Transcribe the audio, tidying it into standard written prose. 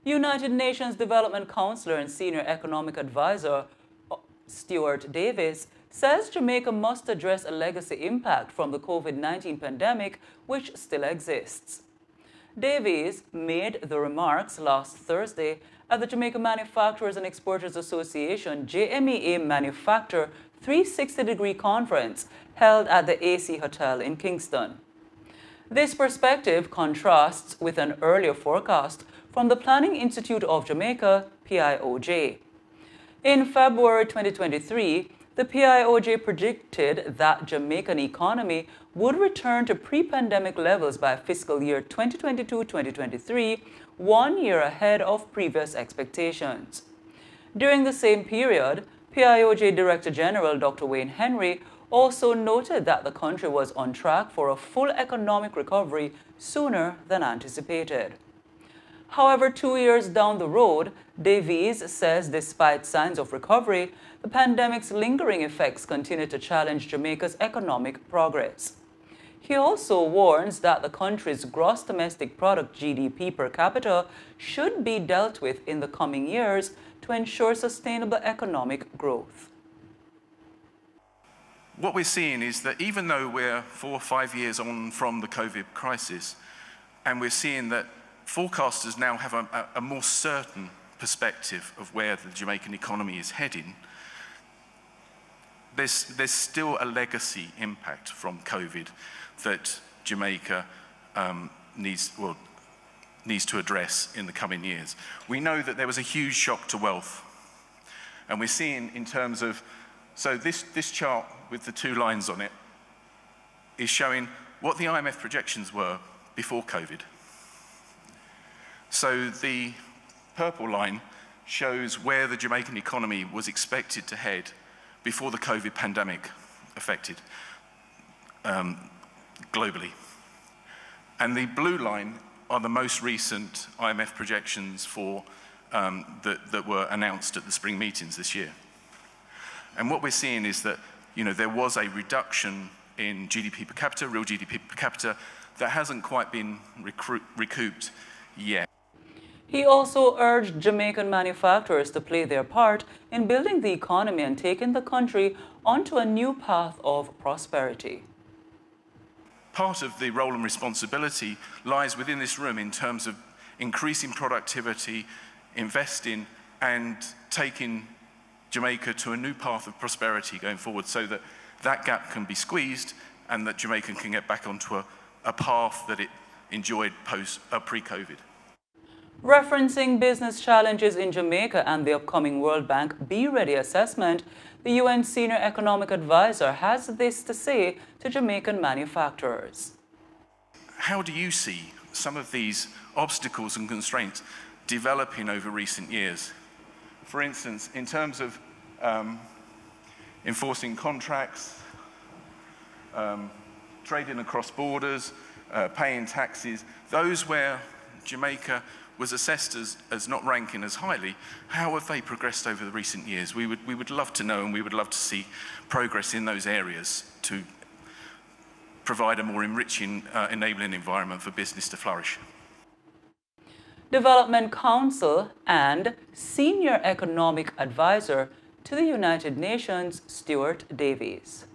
United Nations Development Counselor and Senior Economic Advisor STUART Davies says Jamaica must address a legacy impact from the COVID-19 pandemic, which still exists. Davies made the remarks last Thursday at the Jamaica Manufacturers and Exporters Association JMEA Manufacture 360-degree conference held at the AC Hotel in Kingston. This perspective contrasts with an earlier forecast from the Planning Institute of Jamaica, PIOJ. In February 2023, the PIOJ predicted that Jamaican economy would return to pre-pandemic levels by fiscal year 2022-2023, 1 year ahead of previous expectations. During the same period, PIOJ Director General Dr. Wayne Henry also noted that the country was on track for a full economic recovery sooner than anticipated. However, 2 years down the road, Davies says despite signs of recovery, the pandemic's lingering effects continue to challenge Jamaica's economic progress. He also warns that the country's gross domestic product GDP per capita should be dealt with in the coming years to ensure sustainable economic growth. What we're seeing is that even though we're 4 or 5 years on from the COVID crisis, and we're seeing that forecasters now have a more certain perspective of where the Jamaican economy is heading, there's still a legacy impact from COVID that Jamaica needs to address in the coming years. We know that there was a huge shock to wealth, and we're seeing in terms of, so this chart with the 2 lines on it is showing what the IMF projections were before COVID. So the purple line shows where the Jamaican economy was expected to head before the COVID pandemic affected globally. And the blue line are the most recent IMF projections for that were announced at the spring meetings this year. And what we're seeing is that, there was a reduction in GDP per capita, real GDP per capita, that hasn't quite been recouped yet. He also urged Jamaican manufacturers to play their part in building the economy and taking the country onto a new path of prosperity. Part of the role and responsibility lies within this room in terms of increasing productivity, investing, and taking Jamaica to a new path of prosperity going forward so that that gap can be squeezed and that Jamaica can get back onto a path that it enjoyed pre-COVID. Referencing business challenges in Jamaica and the upcoming World Bank Be Ready assessment, the UN Senior Economic Advisor has this to say to Jamaican manufacturers. How do you see some of these obstacles and constraints developing over recent years? For instance, in terms of enforcing contracts, trading across borders, paying taxes, those where Jamaica was assessed as not ranking as highly, how have they progressed over the recent years? We would love to know, and we would love to see progress in those areas to provide a more enriching, enabling environment for business to flourish. Development Counsel and Senior Economic Advisor to the United Nations, STUART Davies.